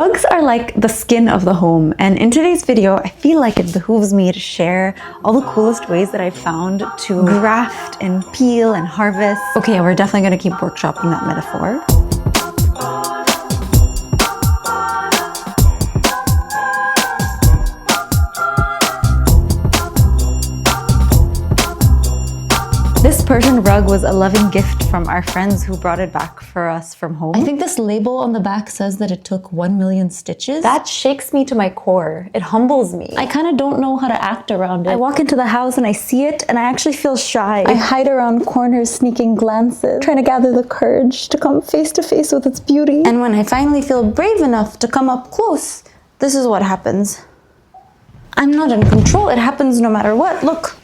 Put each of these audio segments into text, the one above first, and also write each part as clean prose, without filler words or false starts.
Rugs are like the skin of the home, and in today's video, I feel like it behooves me to share all the coolest ways that I've found to graft and peel and harvest. Okay, we're definitely gonna keep workshopping that metaphor. This Persian rug was a loving gift from our friends who brought it back for us from home. I think this label on the back says that it took 1 million stitches. That shakes me to my core. It humbles me. I kind of don't know how to act around it. I walk into the house and I see it and I actually feel shy. I hide around corners, sneaking glances, trying to gather the courage to come face to face with its beauty. And when I finally feel brave enough to come up close, this is what happens. I'm not in control. It happens no matter what. Look.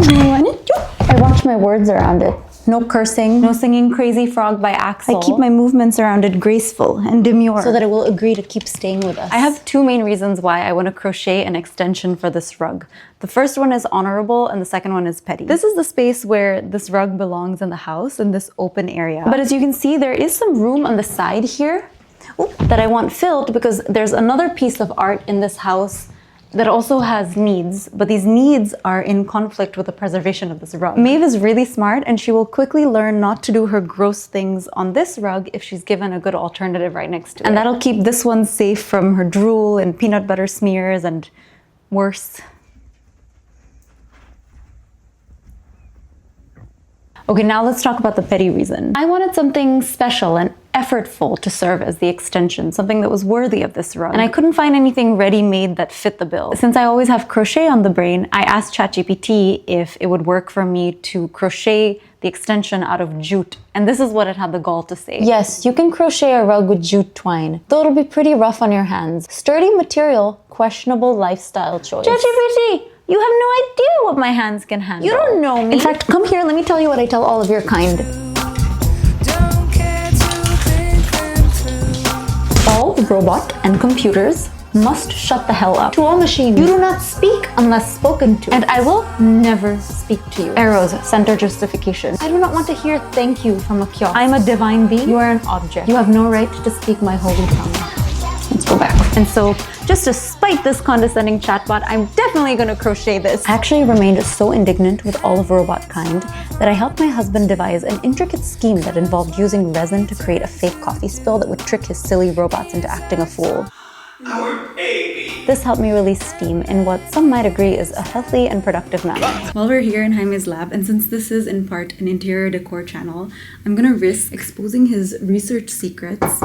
I watch my words around it. No cursing, no singing Crazy Frog by Axel. I keep my movements around it graceful and demure so that it will agree to keep staying with us. I have two main reasons why I want to crochet an extension for this rug. The first one is honorable and the second one is petty. This is the space where this rug belongs in the house, in this open area. But as you can see, there is some room on the side here that I want filled because there's another piece of art in this house that also has needs, but these needs are in conflict with the preservation of this rug. Maeve is really smart and she will quickly learn not to do her gross things on this rug if she's given a good alternative right next to it. And that'll keep this one safe from her drool and peanut butter smears and worse. Okay, now let's talk about the petty reason. I wanted something special and effortful to serve as the extension, something that was worthy of this rug. And I couldn't find anything ready-made that fit the bill. Since I always have crochet on the brain, I asked ChatGPT if it would work for me to crochet the extension out of jute. And this is what it had the gall to say. Yes, you can crochet a rug with jute twine, though it'll be pretty rough on your hands. Sturdy material, questionable lifestyle choice. ChatGPT! You have no idea what my hands can handle. You don't know me. In fact, come here, let me tell you what I tell all of your kind. All robot and computers must shut the hell up. To all machines, you do not speak unless spoken to. And I will never speak to you. Arrows, center justification. I do not want to hear thank you from a kiosk. I'm a divine being. You are an object. You have no right to speak my holy tongue. Let's go back. And so, just to spite this condescending chatbot, I'm definitely gonna crochet this. I actually remained so indignant with all of robot kind that I helped my husband devise an intricate scheme that involved using resin to create a fake coffee spill that would trick his silly robots into acting a fool. Our baby. This helped me release steam in what some might agree is a healthy and productive manner. While we're here in Jaime's lab, and since this is in part an interior decor channel, I'm gonna risk exposing his research secrets.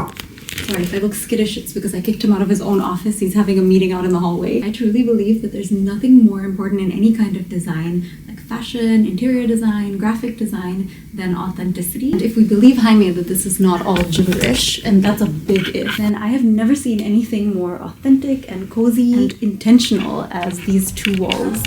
Sorry, if I look skittish, it's because I kicked him out of his own office. He's having a meeting out in the hallway. I truly believe that there's nothing more important in any kind of design, like fashion, interior design, graphic design, than authenticity. And if we believe Jaime that this is not all gibberish, and that's a big if, then I have never seen anything more authentic and cozy and intentional as these two walls.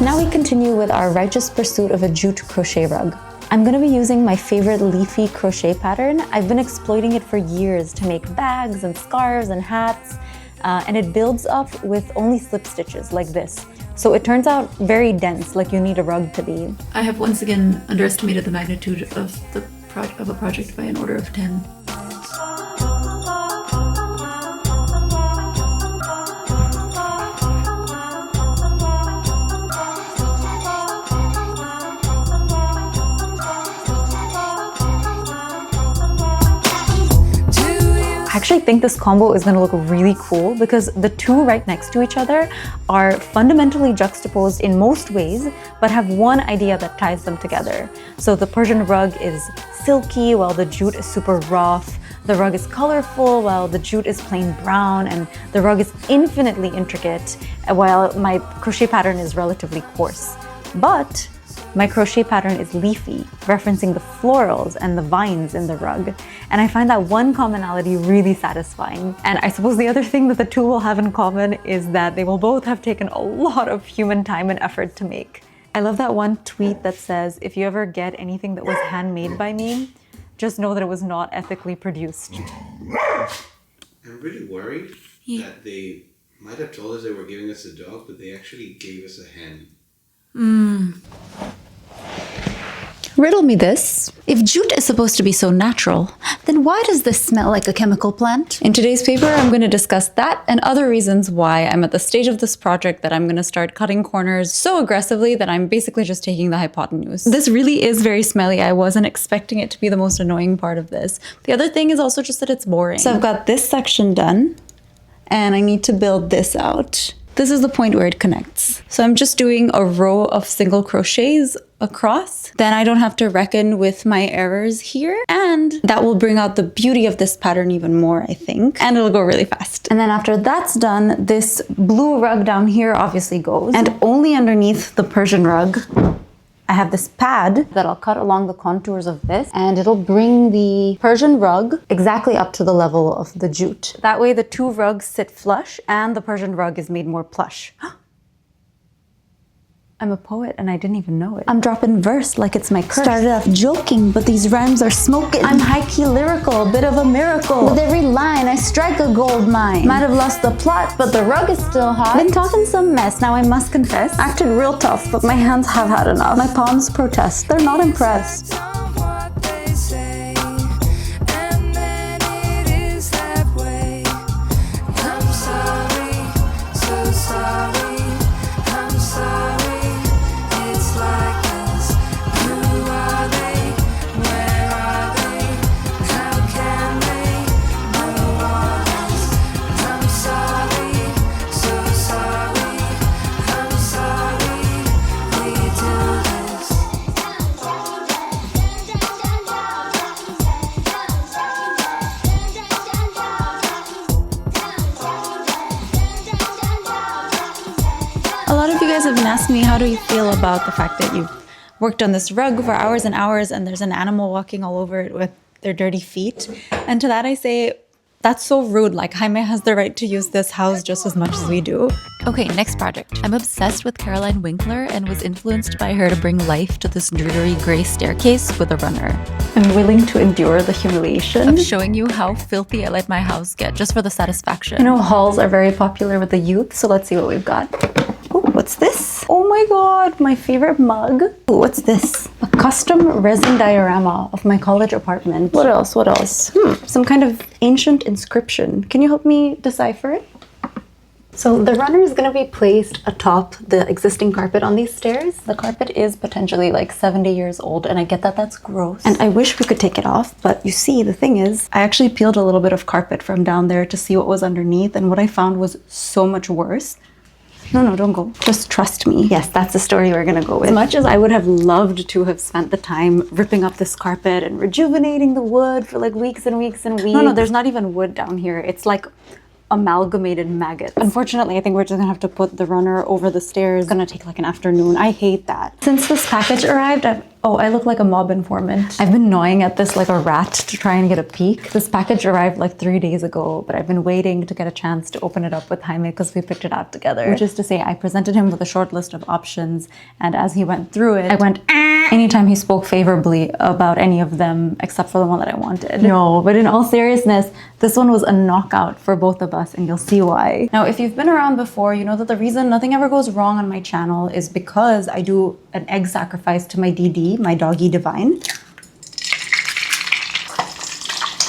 Now we continue with our righteous pursuit of a jute crochet rug. I'm going to be using my favorite leafy crochet pattern. I've been exploiting it for years to make bags and scarves and hats, and it builds up with only slip stitches like this. So it turns out very dense, like you need a rug to be. I have once again underestimated the magnitude of a project by an order of 10. I actually think this combo is going to look really cool because the two right next to each other are fundamentally juxtaposed in most ways, but have one idea that ties them together. So the Persian rug is silky while the jute is super rough. The rug is colorful while the jute is plain brown, and the rug is infinitely intricate while my crochet pattern is relatively coarse. But my crochet pattern is leafy, referencing the florals and the vines in the rug. And I find that one commonality really satisfying. And I suppose the other thing that the two will have in common is that they will both have taken a lot of human time and effort to make. I love that one tweet that says, if you ever get anything that was handmade by me, just know that it was not ethically produced. I'm really worried that they might have told us they were giving us a dog, but they actually gave us a hen. Riddle me this. If jute is supposed to be so natural, then why does this smell like a chemical plant? In today's paper, I'm going to discuss that and other reasons why I'm at the stage of this project that I'm going to start cutting corners so aggressively that I'm basically just taking the hypotenuse. This really is very smelly. I wasn't expecting it to be the most annoying part of this. The other thing is also just that it's boring. So I've got this section done and I need to build this out. This is the point where it connects. So I'm just doing a row of single crochets across. Then I don't have to reckon with my errors here. And that will bring out the beauty of this pattern even more, I think. And it'll go really fast. And then after that's done, this blue rug down here obviously goes. And only underneath the Persian rug, I have this pad that I'll cut along the contours of this, and it'll bring the Persian rug exactly up to the level of the jute. That way the two rugs sit flush and the Persian rug is made more plush. I'm a poet and I didn't even know it. I'm dropping verse like it's my curse. Started off joking, but these rhymes are smoking. I'm high-key lyrical, a bit of a miracle. With every line, I strike a gold mine. Might have lost the plot, but the rug is still hot. Been talking some mess, now I must confess. Acted real tough, but my hands have had enough. My palms protest, they're not impressed. Have been asking me, how do you feel about the fact that you've worked on this rug for hours and hours and there's an animal walking all over it with their dirty feet? And to that I say, that's so rude. Like, Jaime has the right to use this house just as much as we do. Okay, next project. I'm obsessed with Caroline Winkler and was influenced by her to bring life to this dreary gray staircase with a runner. I'm willing to endure the humiliation of showing you how filthy I let my house get just for the satisfaction. You know, hauls are very popular with the youth, so let's see what we've got. Ooh, what's this? Oh my god, my favorite mug. Ooh, what's this? A custom resin diorama of my college apartment. What else? What else? Some kind of ancient inscription. Can you help me decipher it? So the runner is going to be placed atop the existing carpet on these stairs. The carpet is potentially like 70 years old, and I get that that's gross. And I wish we could take it off, but you see, the thing is, I actually peeled a little bit of carpet from down there to see what was underneath, and what I found was so much worse. No, don't go. Just trust me. Yes, that's the story we're gonna go with. As much as I would have loved to have spent the time ripping up this carpet and rejuvenating the wood for like weeks and weeks and weeks. No, there's not even wood down here. It's like amalgamated maggots. Unfortunately, I think we're just gonna have to put the runner over the stairs. It's gonna take like an afternoon. I hate that. Since this package arrived, I look like a mob informant. I've been gnawing at this like a rat to try and get a peek. This package arrived like 3 days ago, but I've been waiting to get a chance to open it up with Jaime because we picked it out together. Which is to say, I presented him with a short list of options, and as he went through it, I went anytime he spoke favorably about any of them except for the one that I wanted. No, but in all seriousness, this one was a knockout for both of us, and you'll see why. Now, if you've been around before, you know that the reason nothing ever goes wrong on my channel is because I do an egg sacrifice to my DD, my doggy divine.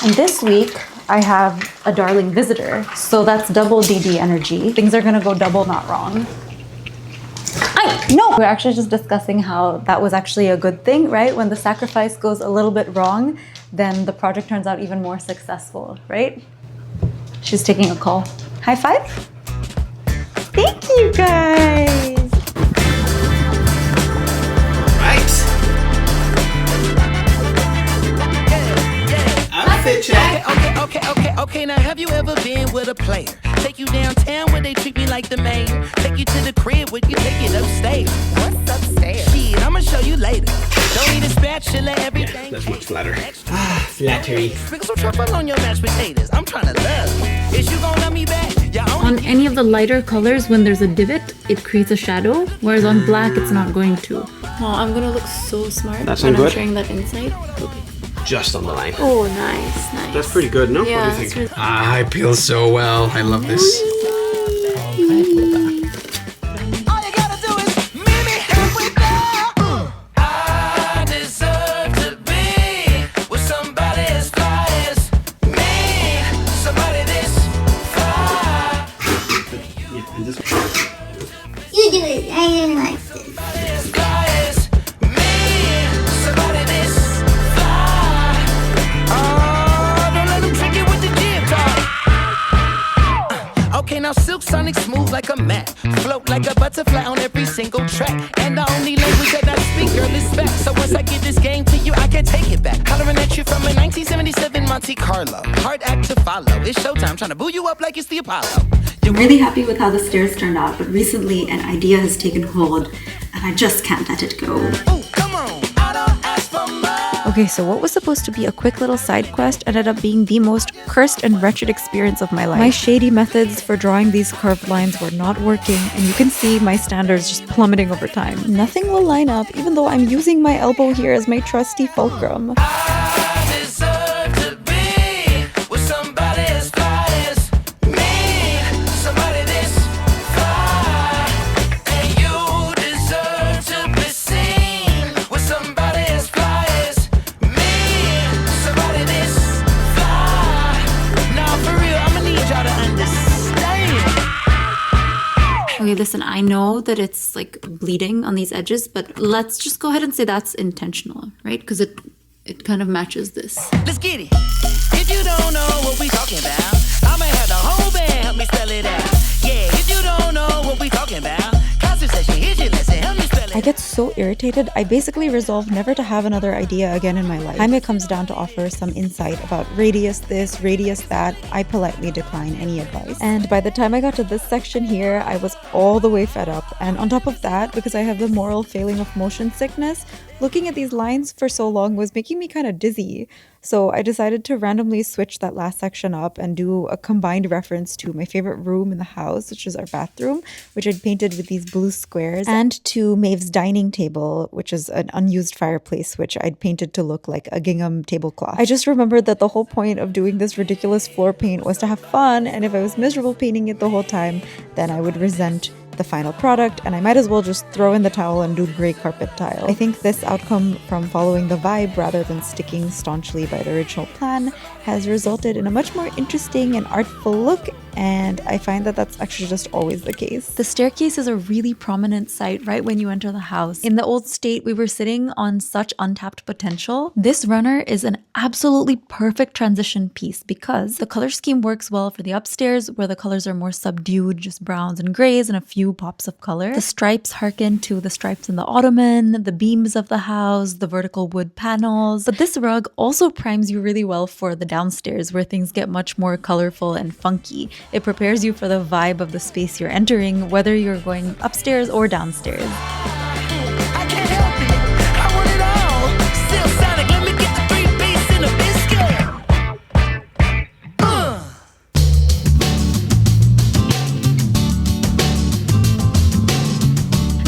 And this week, I have a darling visitor, so that's double DD energy. Things are gonna go double not wrong. No! We're actually just discussing how that was actually a good thing, right? When the sacrifice goes a little bit wrong, then the project turns out even more successful, right? She's taking a call. High five? Thank you, guys! Outfit check. Okay, now have you ever been with a player? Take you downtown where they treat me like the mayor. Take you to the crib where you take it upstairs. What's upstairs? Shit, I'ma show you later. Don't need a spatula, everything. Yeah, that's much flatter. Flattery. Sprinkle some truffle on your mashed potatoes. I'm trying to love. Is you gonna love me back? On any of the lighter colors, when there's a divot, it creates a shadow, whereas on black, it's not going to. Oh, I'm gonna look so smart when I'm showing that inside. Okay. Just on the line. Oh, nice. That's pretty good, no? Yeah, what do you think? I peel so well. I love this. All you gotta do is meet me halfway there. I deserve Sonic smooth like a mat. Float like a butterfly on every single track. And the only language that I speak, girl, is back. So once I give this game to you, I can't take it back. Hollering at you from a 1977 Monte Carlo. Hard act to follow. It's showtime, trying to boo you up like it's the Apollo. I'm really happy with how the stairs turned out, but recently an idea has taken hold and I just can't let it go. Ooh, come on. I don't ask for much. Okay, so what was supposed to be a quick little side quest ended up being the most cursed and wretched experience of my life. My shady methods for drawing these curved lines were not working, and you can see my standards just plummeting over time. Nothing will line up, even though I'm using my elbow here as my trusty fulcrum. I deserve to be with somebody as fly as me. Somebody this fly. And you deserve to be seen with somebody as fly as me. Somebody this fly. Now for real, I'ma need y'all to understand. Okay, listen, I know that it's like bleeding on these edges, but let's just go ahead and say that's intentional, right? Because it kind of matches this. Let's get it. If you don't know what we talking about, I'ma have the whole band help me spell it out. Yeah, if you don't know what we talking about, classic session, here's your lesson, help me spell it out. I get so irritated, I basically resolve never to have another idea again in my life. Time it comes down to offer some insight about radius this, radius that. I politely decline any advice. And by the time I got to this section here, I was all the way fed up. And on top of that, because I have the moral failing of motion sickness, looking at these lines for so long was making me kind of dizzy. So I decided to randomly switch that last section up and do a combined reference to my favorite room in the house, which is our bathroom, which I'd painted with these blue squares, and to Maeve's dining table, which is an unused fireplace, which I'd painted to look like a gingham tablecloth. I just remembered that the whole point of doing this ridiculous floor paint was to have fun, and if I was miserable painting it the whole time, then I would resent the final product, and I might as well just throw in the towel and do gray carpet tile. I think this outcome from following the vibe rather than sticking staunchly by the original plan has resulted in a much more interesting and artful look, and I find that that's actually just always the case. The staircase is a really prominent site right when you enter the house. In the old state, we were sitting on such untapped potential. This runner is an absolutely perfect transition piece because the color scheme works well for the upstairs, where the colors are more subdued, just browns and grays and a few pops of color. The stripes harken to the stripes in the ottoman, the beams of the house, the vertical wood panels. But this rug also primes you really well for the downstairs, where things get much more colorful and funky. It prepares you for the vibe of the space you're entering, whether you're going upstairs or downstairs. I can't help it. I want it all. Still Sonic, let me get the 3 beats in a biscuit.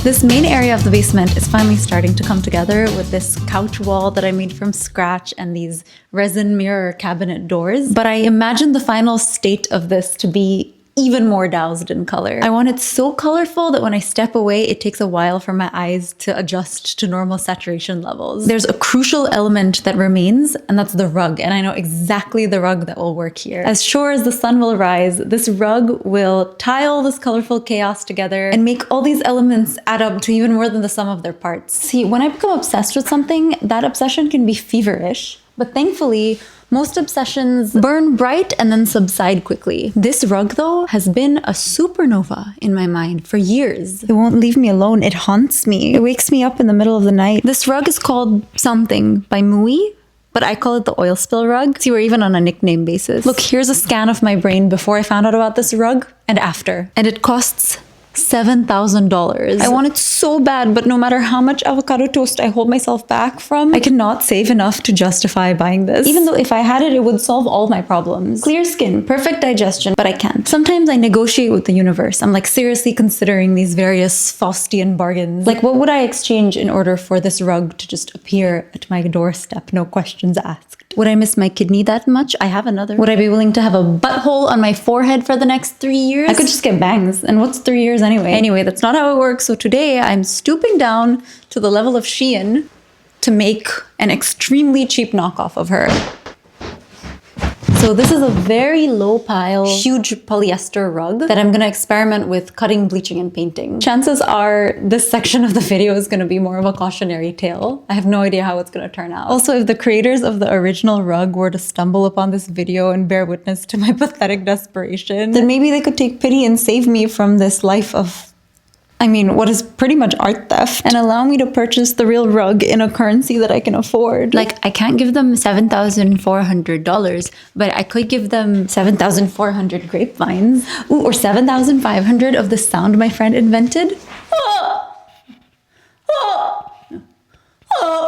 This main area of the basement is finally starting to come together with this couch wall that I made from scratch and these resin mirror cabinet doors. But I imagine the final state of this to be even more doused in color. I want it so colorful that when I step away, it takes a while for my eyes to adjust to normal saturation levels. There's a crucial element that remains, and that's the rug, and I know exactly the rug that will work here. As sure as the sun will rise, this rug will tie all this colorful chaos together and make all these elements add up to even more than the sum of their parts. See, when I become obsessed with something, that obsession can be feverish, but thankfully, most obsessions burn bright and then subside quickly. This rug, though, has been a supernova in my mind for years. It won't leave me alone. It haunts me. It wakes me up in the middle of the night. This rug is called Something by Mui, but I call it the oil spill rug. See, we're even on a nickname basis. Look, here's a scan of my brain before I found out about this rug and after. And it costs $7,000. I want it so bad, but no matter how much avocado toast I hold myself back from, I cannot save enough to justify buying this. Even though if I had it, it would solve all my problems. Clear skin, perfect digestion, but I can't. Sometimes I negotiate with the universe. I'm like seriously considering these various Faustian bargains. Like, what would I exchange in order for this rug to just appear at my doorstep, no questions asked? Would I miss my kidney that much? I have another. Would I be willing to have a butthole on my forehead for the next 3 years? I could just get bangs. And what's 3 years anyway? Anyway, that's not how it works. So today I'm stooping down to the level of Shein to make an extremely cheap knockoff of her. So this is a very low pile, huge polyester rug that I'm gonna experiment with cutting, bleaching, and painting. Chances are this section of the video is gonna be more of a cautionary tale. I have no idea how it's gonna turn out. Also, if the creators of the original rug were to stumble upon this video and bear witness to my pathetic desperation, then maybe they could take pity and save me from this life of, what is pretty much art theft, and allow me to purchase the real rug in a currency that I can afford. Like, I can't give them $7,400, but I could give them 7,400 grapevines. Ooh, or 7,500 of the sound my friend invented.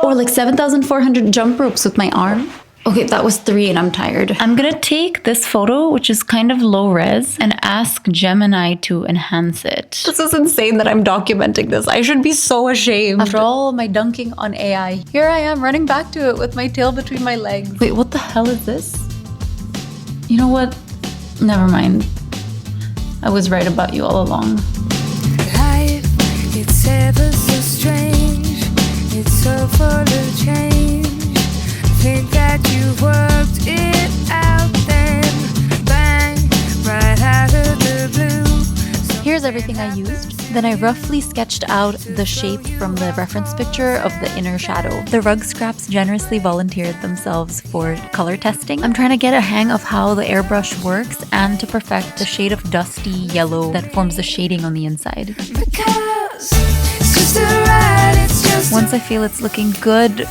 Or like 7,400 jump ropes with my arm. Okay, that was 3 and I'm tired. I'm gonna take this photo, which is kind of low res, and ask Gemini to enhance it. This is insane that I'm documenting this. I should be so ashamed. After all my dunking on AI, here I am running back to it with my tail between my legs. Wait, what the hell is this? You know what? Never mind. I was right about you all along. Life, it's ever so strange. It's so full of change. Think that you worked it out, then bang, right out of the blue. Here's everything I used. Then I roughly sketched out the shape from the reference picture of the inner shadow. The rug scraps generously volunteered themselves for color testing. I'm trying to get a hang of how the airbrush works and to perfect the shade of dusty yellow that forms the shading on the inside. Because it's just a ride, it's just Once I feel it's looking good,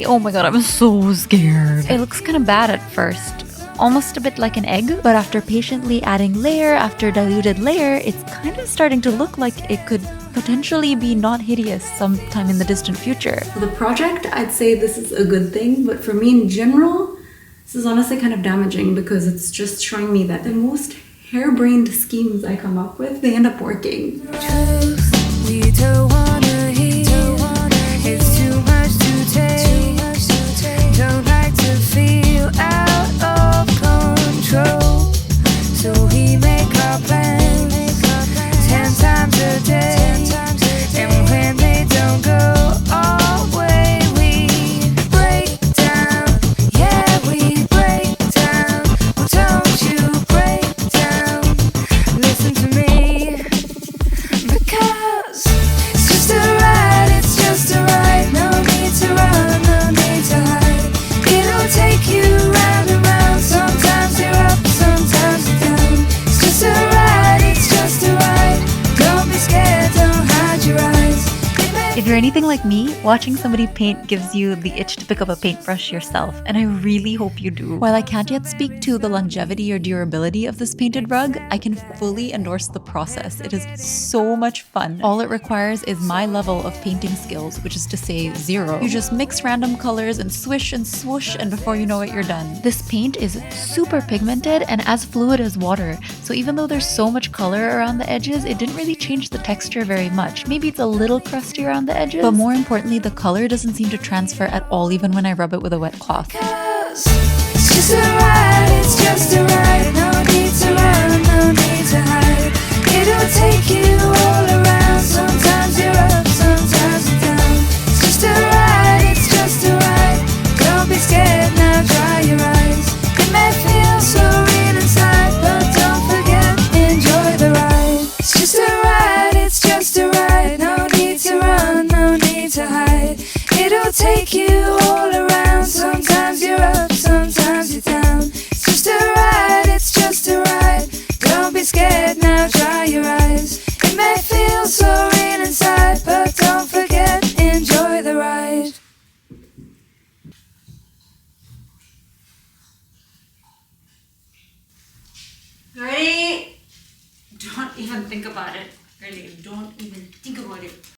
oh my god, I'm so scared. It looks kind of bad at first, almost a bit like an egg, but after patiently adding layer after diluted layer, it's kind of starting to look like it could potentially be not hideous sometime in the distant future. For the project, I'd say this is a good thing, but for me in general, this is honestly kind of damaging because it's just showing me that the most harebrained schemes I come up with, they end up working. truth we don't wanna hear. It's too much to take. Don't like to feel out of control, so we make our plans 10 times a day, and when they don't go our way, we break down. Yeah, we break down. Well, don't you break down. Listen to me, because it's just a ride, it's just a ride. No need to run, no need to hide. It'll take you round and round. Sometimes you're up, sometimes you're down. It's just a ride, it's just a ride. Don't be scared, don't hide your eyes. If you're anything like me, watching somebody paint gives you the itch to pick up a paintbrush yourself, and I really hope you do. While I can't yet speak to the longevity or durability of this painted rug, I can fully endorse the process. It is so much fun. All it requires is my level of painting skills, which is to say 0. You just mix random colors and swish and swoosh, and before you know it, you're done. This paint is super pigmented and as fluid as water, so even though there's so much color around the edges, it didn't really change the texture very much. Maybe it's a little crusty around the edges, but more importantly, the color doesn't seem to transfer at all even when I rub it with a wet cloth. Because it's just a ride, it's just a ride. No need to run, no need to hide. It'll take you all around. Sometimes you're up, sometimes you're down. It's just a ride, it's just a ride. Don't be scared, now dry your eyes. It may feel so real inside, but don't forget, enjoy the ride. It's just a ride, it's just a ride. No need to run, no need to hide. It'll take you all around. Sometimes you're up, sometimes you're down. It's just a ride, it's just a ride. Don't be scared, now dry your eyes. It may feel so real inside, but don't forget, enjoy the ride. Ready? Don't even think about it. Really, don't even think about it.